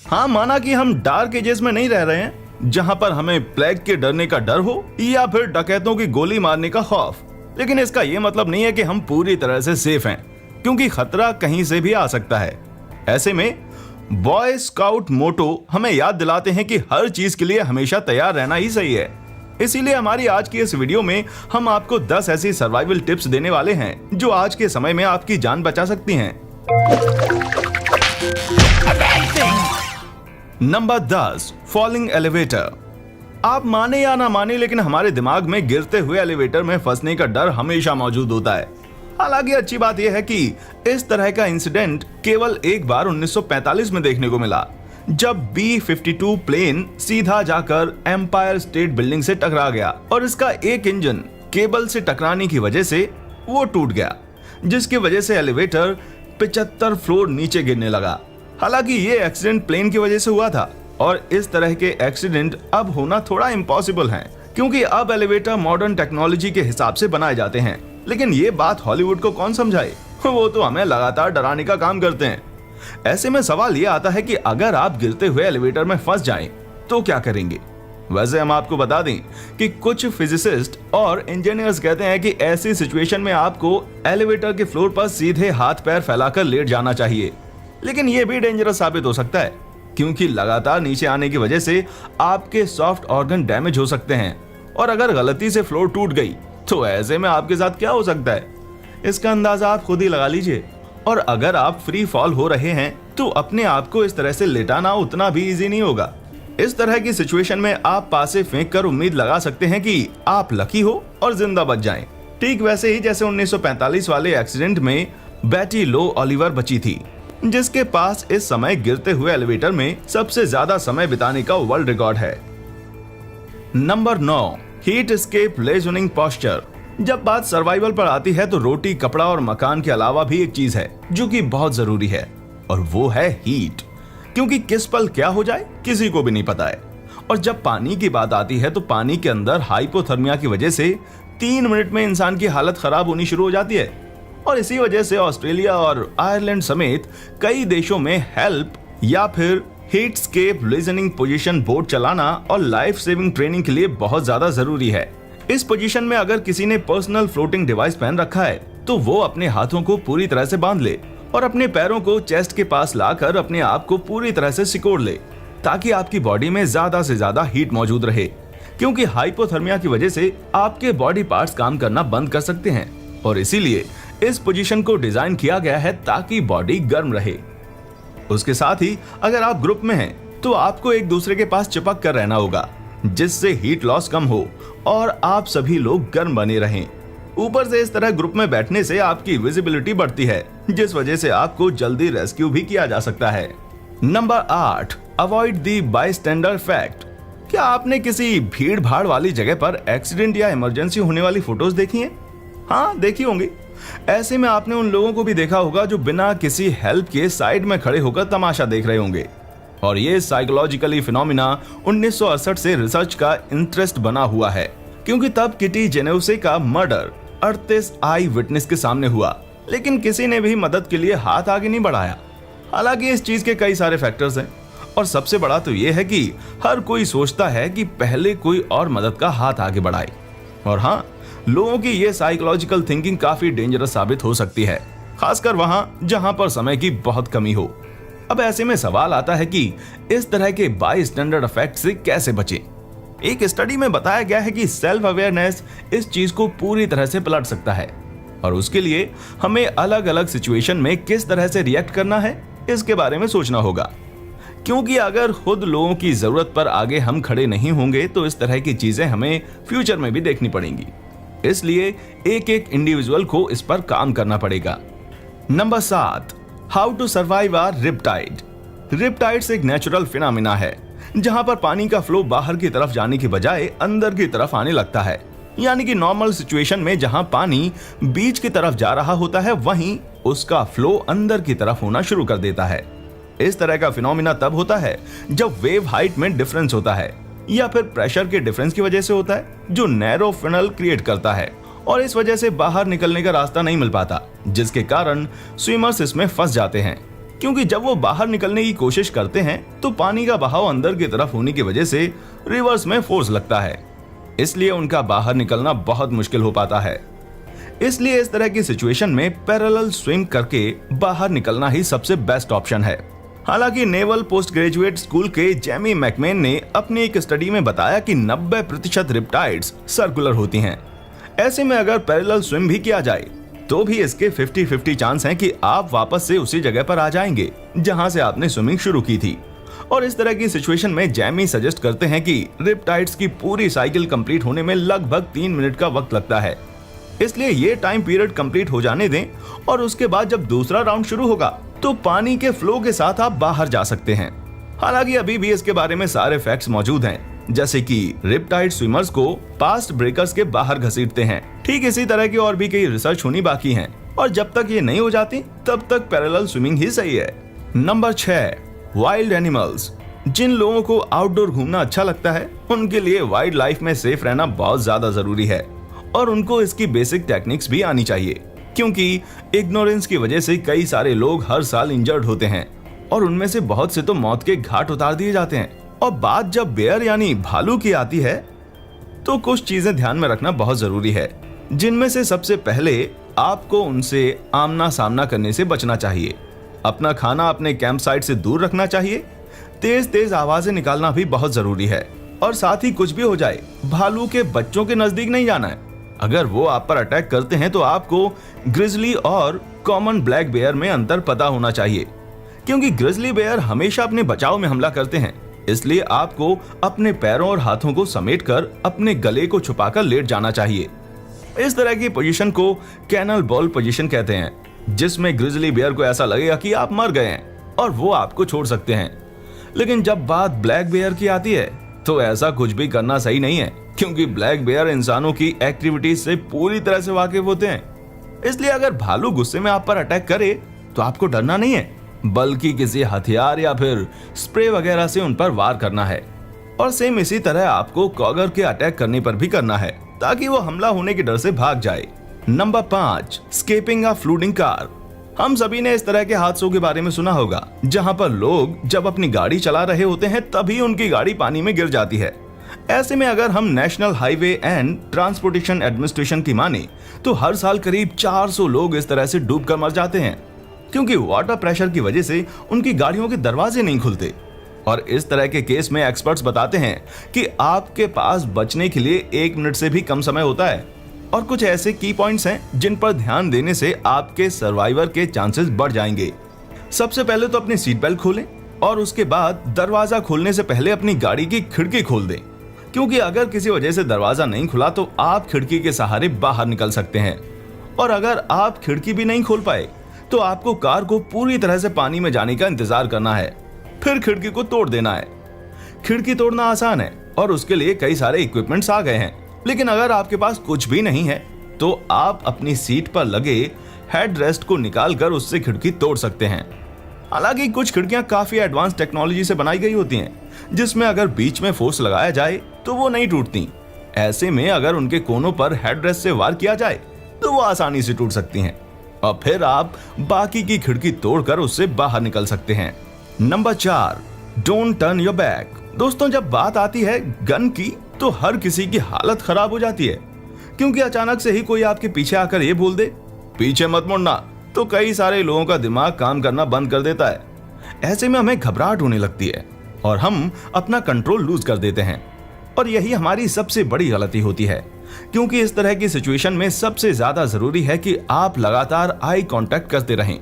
हाँ, माना कि हम डार्क एजेस में नहीं रह रहे हैं जहाँ पर हमें प्लेग के डरने का डर हो या फिर डकैतों की गोली मारने का खौफ, लेकिन इसका ये मतलब नहीं है कि हम पूरी तरह से सेफ हैं, क्योंकि खतरा कहीं से भी आ सकता है। ऐसे में बॉय स्काउट मोटो हमें याद दिलाते हैं कि हर चीज के लिए हमेशा तैयार रहना ही सही है। इसीलिए हमारी आज की इस वीडियो में हम आपको 10 ऐसी सर्वाइवल टिप्स देने वाले हैं जो आज के समय में आपकी जान बचा सकती हैं। Number 10, falling elevator. आप माने या ना माने, लेकिन हमारे दिमाग में गिरते हुए एलिवेटर में फंसने का डर हमेशा मौजूद होता है। हालांकि अच्छी बात यह है कि इस तरह का इंसिडेंट केवल एक बार 1945 में देखने को मिला, जब B-52 प्लेन सीधा जाकर एम्पायर स्टेट बिल्डिंग से टकरा गया और इसका एक इंजन केबल से टकराने की वजह से वो टूट गया, जिसकी वजह से एलिवेटर 75 फ्लोर नीचे गिरने लगा। हालांकि ये एक्सीडेंट प्लेन की वजह से हुआ था और इस तरह के एक्सीडेंट अब होना थोड़ा इम्पॉसिबल है, क्योंकि अब एलिवेटर मॉडर्न टेक्नोलॉजी के हिसाब से बनाए जाते हैं। लेकिन ये बात हॉलीवुड को कौन समझाए, वो तो हमें लगातार डराने का काम करते हैं। ऐसे में सवाल ये आता है कि अगर आप गिरते हुए एलिवेटर में फंस जाएं, तो क्या करेंगे? वैसे हम आपको बता दें कि कुछ फिजिसिस्ट और इंजीनियर्स कहते हैं कि ऐसी सिचुएशन में आपको एलिवेटर के फ्लोर पर सीधे हाथ पैर फैलाकर लेट जाना चाहिए, लेकिन ये भी डेंजरस साबित हो सकता है, क्योंकि लगातार नीचे आने की वजह से आपके सॉफ्ट ऑर्गन डैमेज हो सकते हैं और अगर गलती से फ्लोर टूट गई तो ऐसे में आपके साथ क्या हो सकता है, इसका अंदाजा आप खुद ही लगा लीजिए। और अगर आप फ्री फॉल हो रहे हैं तो अपने आप को इस तरह से लेटाना उतना भी इजी नहीं होगा। इस तरह की सिचुएशन में आप पासे फेंक कर उम्मीद लगा सकते हैं कि आप लकी हो और जिंदा बच जाएं। ठीक वैसे ही जैसे 1945 वाले एक्सीडेंट में बेटी लो ओलिवर बची थी, जिसके पास इस समय गिरते हुए एलिवेटर में सबसे ज्यादा समय बिताने का वर्ल्ड रिकॉर्ड है। Number 9, heat escape lessening posture. जब बात सर्वाइवल पर आती है तो रोटी, कपड़ा और मकान के अलावा भी एक चीज है जो कि बहुत जरूरी है, और वो है हीट, क्योंकि किस पल क्या हो जाए किसी को भी नहीं पता है। और जब पानी की बात आती है तो पानी के अंदर हाइपोथर्मिया की वजह से 3 मिनट में इंसान की हालत खराब होनी शुरू हो जाती है। और इसी वजह से ऑस्ट्रेलिया और आयरलैंड समेत कई देशों में हेल्प या फिर हीटस्केप लिजनिंग पोजीशन बोर्ड चलाना और लाइफ सेविंग ट्रेनिंग के लिए बहुत ज्यादा जरूरी है। इस पोजीशन में अगर किसी ने पर्सनल फ्लोटिंग डिवाइस पहन रखा है तो वो अपने हाथों को पूरी तरह से बांध ले और अपने पैरों को चेस्ट के पास लाकर अपने आप को पूरी तरह से सिकोड़ ले, ताकि आपकी बॉडी में ज्यादा से ज्यादा हीट मौजूद रहे, क्योंकि हाइपोथर्मिया की वजह से आपके बॉडी पार्ट्स काम करना बंद कर सकते हैं और इसीलिए इस पोजीशन को डिजाइन किया गया है ताकि बॉडी गर्म रहे। उसके साथ ही अगर आप ग्रुप में हैं तो आपको एक दूसरे के पास चिपक कर रहना होगा, जिससे हीट लॉस कम हो और आप सभी लोग गर्म बने रहें। ऊपर से इस तरह ग्रुप में बैठने से आपकी विजिबिलिटी बढ़ती है, जिस वजह से आपको जल्दी रेस्क्यू भी किया जा सकता है। Number 8, avoid the bystander effect. क्या आपने किसी भीड़ भाड़ वाली जगह पर एक्सीडेंट या इमरजेंसी होने वाली फोटोज देखी हैं? हाँ, देखी होंगी। ऐसे में आपने उन लोगों को भी देखा होगा जो बिना किसी हेल्प के साइड में खड़े होकर तमाशा देख रहे होंगे। और ये साइकोलॉजिकली फिनोमिना 1968 से रिसर्च का इंटरेस्ट बना हुआ है, क्योंकि तब किटी जेनेउसे का मर्डर 38 आई विटनेस के सामने हुआ, लेकिन किसी ने भी मदद के लिए हाथ आगे नहीं बढ़ाया। हालांकि इस चीज के कई सारे फैक्टर्स हैं और सबसे बड़ा तो ये है कि हर कोई सोचता है कि पहले कोई और मदद का हाथ आगे बढ़ाए। और हाँ, लोगों की ये साइकोलॉजिकल थिंकिंग काफी डेंजरस साबित हो सकती है, खासकर वहां जहां पर समय की बहुत कमी हो। अब ऐसे में सवाल आता है कि इस तरह के बाय स्टैंडर्ड इफेक्ट से कैसे बचें? एक स्टडी में बताया गया है कि सेल्फ अवेयरनेस इस चीज को पूरी तरह से पलट सकता है और उसके लिए हमें अलग अलग सिचुएशन में किस तरह से रिएक्ट करना है इसके बारे में सोचना होगा, क्योंकि अगर खुद लोगों की जरूरत पर आगे हम खड़े नहीं होंगे तो इस तरह की चीजें हमें फ्यूचर में भी देखनी पड़ेंगी। इसलिए एक एक इंडिविजुअल को इस पर काम करना पड़ेगा। Number 7, how to survive a riptide. Riptides एक नेचुरल फिनोमिना है जहां पर पानी का फ्लो बाहर की तरफ जाने की बजाय अंदर की तरफ आने लगता है। यानी कि नॉर्मल सिचुएशन में जहां पानी बीच की तरफ जा रहा होता है, वहीं उसका फ्लो अंदर की तरफ होना शुरू कर देता है। इस तरह का फिनोमिना तब होता है जब वेव हाइट में डिफरेंस होता है या फिर प्रेशर के डिफरेंस की वजह से होता है, जो नैरो फनल क्रिएट करता है और इस वजह से बाहर निकलने का रास्ता नहीं मिल पाता, जिसके कारण स्विमर्स इसमें फंस जाते हैं। क्योंकि जब वो बाहर निकलने की कोशिश करते हैं तो पानी का बहाव अंदर की तरफ होने की वजह से रिवर्स में फोर्स लगता है, इसलिए उनका बाहर निकलना बहुत मुश्किल हो पाता है। इसलिए इस तरह की सिचुएशन में पैरेलल स्विम करके बाहर निकलना ही सबसे बेस्ट ऑप्शन है। हालांकि नेवल पोस्ट ग्रेजुएट स्कूल के जेमी मैकमेन ने अपनी एक स्टडी में बताया कि 90% रिप्टाइड्स सर्कुलर होती हैं। ऐसे में अगर पैरेलल स्विम भी किया जाए तो भी इसके 50-50 चांस हैं कि आप वापस से उसी जगह पर आ जाएंगे जहां से आपने स्विमिंग शुरू की थी। और इस तरह की सिचुएशन में जेमी सजेस्ट करते हैं कि रिपटाइड्स की पूरी साइकिल कंप्लीट होने में लगभग 3 मिनट का वक्त लगता है, इसलिए ये टाइम पीरियड कंप्लीट हो जाने दें और उसके बाद जब दूसरा राउंड शुरू होगा तो पानी के फ्लो के साथ आप बाहर जा सकते हैं। हालांकि अभी भी इसके बारे में सारे फैक्ट्स मौजूद हैं, जैसे कि रिपटाइड स्विमर्स को पास्ट ब्रेकर्स के बाहर घसीटते हैं। ठीक इसी तरह की और भी कई रिसर्च होनी बाकी हैं और जब तक ये नहीं हो जाती तब तक पैरेलल स्विमिंग ही सही है। Number 6, wild animals. जिन लोगों को आउटडोर घूमना अच्छा लगता है उनके लिए वाइल्ड लाइफ में सेफ रहना बहुत ज्यादा जरूरी है और उनको इसकी बेसिक टेक्निक्स भी आनी चाहिए, क्योंकि इग्नोरेंस की वजह से कई सारे लोग हर साल इंजर्ड होते हैं और उनमें से बहुत से तो मौत के घाट उतार दिए जाते हैं। और बात जब बेयर यानी भालू की आती है तो कुछ चीजें ध्यान में रखना बहुत जरूरी है, जिनमें से सबसे पहले आपको उनसे आमना सामना करने से बचना चाहिए। अपना खाना अपने कैंप साइट से दूर रखना चाहिए। तेज तेज आवाजें निकालना भी बहुत जरूरी है और साथ ही कुछ भी हो जाए भालू के बच्चों के नजदीक नहीं जाना है। अगर वो आप पर अटैक करते हैं तो आपको ग्रिजली और कॉमन ब्लैक बेयर में अंतर पता होना चाहिए, क्योंकि ग्रिजली बेयर हमेशा अपने बचाव में हमला करते हैं। इसलिए आपको अपने पैरों और हाथों को समेटकर अपने गले को छुपाकर लेट जाना चाहिए। इस तरह की पोजीशन को कैनल बॉल पोजीशन कहते हैं, जिसमें ग्रिजली बेयर को ऐसा लगेगा कि आप मर गए हैं और वो आपको छोड़ सकते हैं। लेकिन जब बात ब्लैक बेयर की आती है तो ऐसा कुछ भी करना सही नहीं है, क्योंकि ब्लैक बेयर इंसानों की एक्टिविटीज से पूरी तरह से वाकिफ होते हैं। इसलिए अगर भालू गुस्से में आप पर अटैक करे तो आपको डरना नहीं है, बल्कि किसी हथियार या फिर स्प्रे वगैरह से उन पर वार करना है। और सेम इसी तरह आपको कॉगर के अटैक करने पर भी करना है, ताकि वो हमला होने के डर से भाग जाए। नंबर 5, स्केपिंग अ फ्लूडिंग कार। हम सभी ने इस तरह के हादसों के बारे में सुना होगा, जहां पर लोग जब अपनी गाड़ी चला रहे होते हैं तभी उनकी गाड़ी पानी में गिर जाती है। ऐसे में अगर हम national highway and transportation administration की माने तो हर साल करीब 400 लोग इस तरह से डूबकर मर जाते हैं, क्योंकि वाटर प्रेशर की वजह से उनकी गाड़ियों के दरवाजे नहीं खुलते। और इस तरह के केस में एक्सपर्ट्स बताते हैं कि आपके पास बचने के लिए 1 मिनट से भी कम समय होता है। और कुछ ऐसे की पॉइंट्स हैं जिन पर ध्यान देने से आपके सर्वाइवर के चांसेस बढ़ जाएंगे। सबसे पहले तो अपनी सीट बेल्ट खोलें और उसके बाद दरवाजा खोलने से पहले अपनी गाड़ी की खिड़की खोल दें, क्योंकि अगर किसी वजह से दरवाजा नहीं खुला तो आप खिड़की के सहारे बाहर निकल सकते हैं। और अगर आप खिड़की भी नहीं खोल पाए तो आपको कार को पूरी तरह से पानी में जाने का इंतजार करना है, फिर खिड़की को तोड़ देना है। खिड़की तोड़ना आसान है और उसके लिए कई सारे इक्विपमेंट्स आ गए हैं, लेकिन अगर आपके पास कुछ भी नहीं है तो आप अपनी सीट पर लगे हेड रेस्ट को निकालकर उससे खिड़की तोड़ सकते हैं। हालांकि कुछ खिड़कियां काफी एडवांस टेक्नोलॉजी से बनाई गई होती हैं, जिसमें अगर बीच में फोर्स लगाया जाए तो वो नहीं टूटती। ऐसे में अगर उनके कोनों पर हेड रेस्ट से वार किया जाए तो वो आसानी से टूट सकती हैं और फिर आप बाकी की खिड़की तोड़कर उससे बाहर निकल सकते हैं। Number 4, don't turn your back. दोस्तों, जब बात आती है गन की तो हर किसी की हालत खराब हो जाती है, क्योंकि अचानक से ही कोई आपके पीछे आकर ये बोल दे पीछे मत मुड़ना, तो कई सारे लोगों का दिमाग काम करना बंद कर देता है। ऐसे में हमें घबराहट होने लगती है और हम अपना कंट्रोल लूज कर देते हैं, और यही हमारी सबसे बड़ी गलती होती है, क्योंकि इस तरह की सिचुएशन में सबसे ज्यादा जरूरी है कि आप लगातार आई कांटेक्ट करते रहें,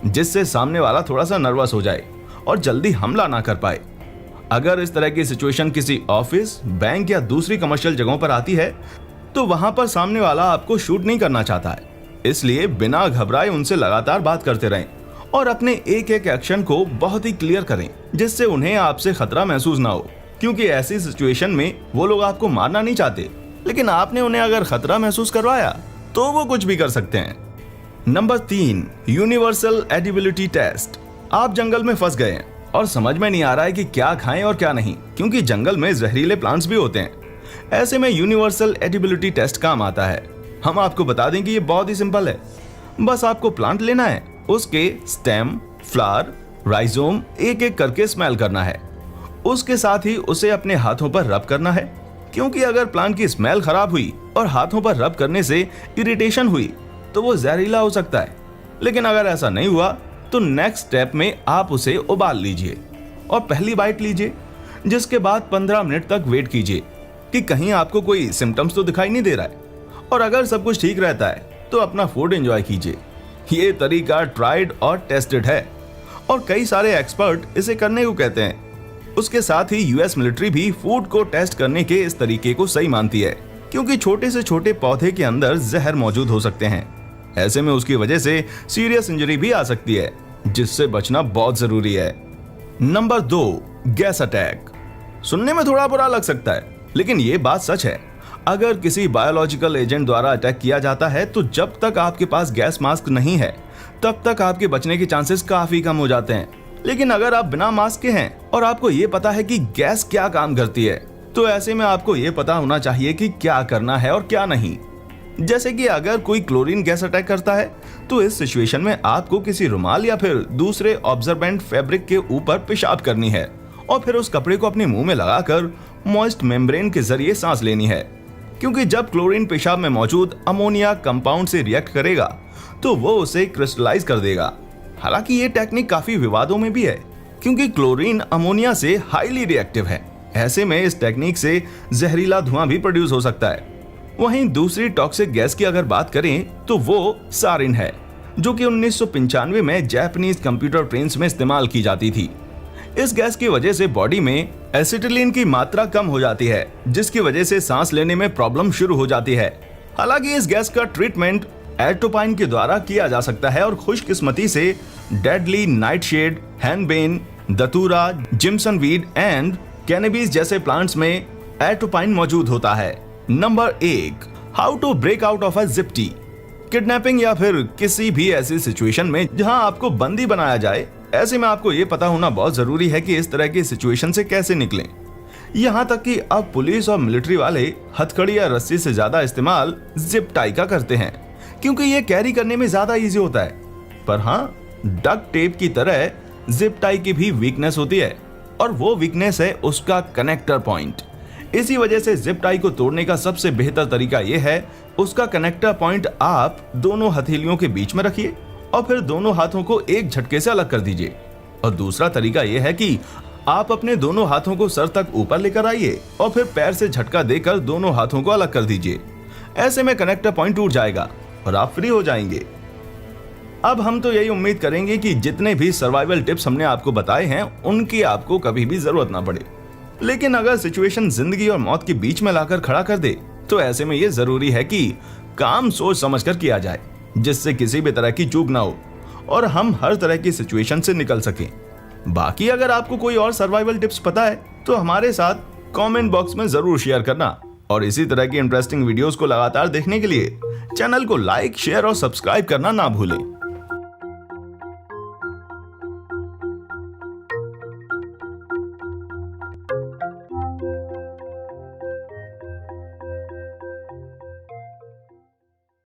जिससे सामने वाला थोड़ा सा नर्वस हो जाए और जल्दी हमला ना कर पाए। अगर इस तरह की सिचुएशन किसी ऑफिस, बैंक या दूसरी कमर्शियल जगहों पर आती है तो वहां पर सामने वाला आपको शूट नहीं करना चाहता है, इसलिए बिना घबराए उनसे लगातार बात करते रहें और अपने एक एक एक्शन को बहुत ही क्लियर करें, जिससे उन्हें आपसे खतरा महसूस ना हो, क्योंकि ऐसी सिचुएशन में वो लोग आपको मारना नहीं चाहते, लेकिन आपने उन्हें अगर खतरा महसूस करवाया तो वो कुछ भी कर सकते हैं। Number 3, universal edibility test. आप जंगल में फंस गए हैं और समझ में नहीं आ रहा है कि क्या खाएं और क्या नहीं, क्योंकि जंगल में जहरीले प्लांट्स भी होते हैं। ऐसे में यूनिवर्सल एडिबिलिटी टेस्ट काम आता है। हम आपको बता दें कि ये बहुत ही सिंपल है। बस आपको प्लांट लेना है, उसके स्टेम, फ्लावर, राइजोम एक एक करके स्मेल करना है। उसके साथ ही उसे अपने हाथों पर रब करना है, क्योंकि अगर प्लांट की स्मेल खराब हुई और हाथों पर रब करने से इरिटेशन हुई तो वो जहरीला हो सकता है। लेकिन अगर ऐसा नहीं हुआ तो नेक्स्ट स्टेप में आप उसे उबाल लीजिए और पहली बाइट लीजिए, जिसके बाद 15 मिनट तक वेट कीजिए कि कहीं आपको कोई सिम्टम्स तो दिखाई नहीं दे रहा है। और अगर सब कुछ ठीक रहता है तो अपना फूड एंजॉय कीजिए। ये तरीका ट्राइड और टेस्टेड है और कई सारे एक्सपर्ट इसे करने को कहते हैं। उसके साथ ही यूएस मिलिट्री भी फूड को टेस्ट करने के इस तरीके को सही मानती है, क्योंकि छोटे से छोटे पौधे के अंदर जहर मौजूद हो सकते हैं। ऐसे में उसकी वजह से सीरियस इंजरी भी आ सकती है, जिससे बचना बहुत जरूरी है। Number 2, gas attack. सुनने में थोड़ा बुरा लग सकता है, लेकिन ये बात सच है। अगर किसी बायोलॉजिकल एजेंट द्वारा अटैक किया जाता है तो जब तक आपके पास गैस मास्क नहीं है तब तक आपके बचने के चांसेस काफी कम हो जाते हैं। लेकिन अगर आप बिना मास्क के हैं और आपको ये पता है कि गैस क्या काम करती है, तो ऐसे में आपको ये पता होना चाहिए कि क्या करना है और क्या नहीं। जैसे कि अगर कोई क्लोरीन गैस अटैक करता है तो इस सिचुएशन में आपको किसी रुमाल या फिर दूसरे ऑब्जर्वेंट फैब्रिक के ऊपर पेशाब करनी है और फिर उस कपड़े को अपने मुंह में लगाकर मॉइस्ट मेम्ब्रेन के जरिए सांस लेनी है, क्योंकि जब क्लोरीन पेशाब में मौजूद अमोनिया कंपाउंड से रिएक्ट करेगा तो वो उसे क्रिस्टलाइज कर देगा। हालांकि ये टेक्निक काफी विवादों में भी है, क्योंकि क्लोरीन अमोनिया से हाईली रिएक्टिव है। ऐसे में इस टेक्निक से जहरीला धुआं भी प्रोड्यूस हो सकता है। वहीं दूसरी टॉक्सिक गैस की अगर बात करें तो वो सारिन है, जो कि 1995 में जापानीज कंप्यूटर प्रिंट्स में इस्तेमाल की जाती थी। इस गैस की वजह से बॉडी में एसिटिलीन की मात्रा कम हो जाती है, जिसकी वजह से सांस लेने में प्रॉब्लम शुरू हो जाती है। हालांकि इस गैस का ट्रीटमेंट एट्रोपाइन के द्वारा किया जा सकता है और खुशकिस्मती से deadly nightshade, henbane, datura, jimson weed and cannabis जैसे प्लांट्स में एट्रोपाइन मौजूद होता है। Number 1, how to break out of a zip tie. Kidnapping या फिर किसी भी ऐसी सिचुएशन में जहां आपको बंदी बनाया जाए, ऐसे में आपको ये पता होना बहुत जरूरी है कि इस तरह की सिचुएशन से कैसे निकलें। यहाँ तक कि अब पुलिस और मिलिट्री वाले हथकड़ी या रस्सी से ज्यादा इस्तेमाल जिप टाई का करते हैं, क्योंकि ये कैरी करने में ज्यादा इजी होता है। पर हाँ, डक्ट टेप की तरह जिप टाई की भी वीकनेस होती है, और वो वीकनेस है उसका कनेक्टर पॉइंट। इसी वजह से जिप टाई को तोड़ने का सबसे बेहतर तरीका यह है, उसका कनेक्टर पॉइंट आप दोनों हथेलियों के बीच में रखिए और फिर दोनों हाथों को एक झटके से अलग कर दीजिए। और दूसरा तरीका यह है कि आप अपने दोनों हाथों को सर तक ऊपर लेकर आइए और फिर पैर से झटका देकर दोनों हाथों को अलग कर दीजिए। ऐसे में कनेक्टर पॉइंट टूट जाएगा और आप फ्री हो जाएंगे। अब हम तो यही उम्मीद करेंगे कि जितने भी सर्वाइवल टिप्स हमने आपको बताए हैं उनकी आपको कभी भी जरूरत ना पड़े। लेकिन अगर सिचुएशन जिंदगी और मौत के बीच में लाकर खड़ा कर दे तो ऐसे में यह जरूरी है कि काम सोच समझकर किया जाए, जिससे किसी भी तरह की चूक ना हो और हम हर तरह की सिचुएशन से निकल सकें। बाकी अगर आपको कोई और सर्वाइवल टिप्स पता है तो हमारे साथ कमेंट बॉक्स में जरूर शेयर करना। और इसी तरह की इंटरेस्टिंग वीडियोस को लगातार देखने के लिए चैनल को लाइक, शेयर और सब्सक्राइब करना ना भूलें।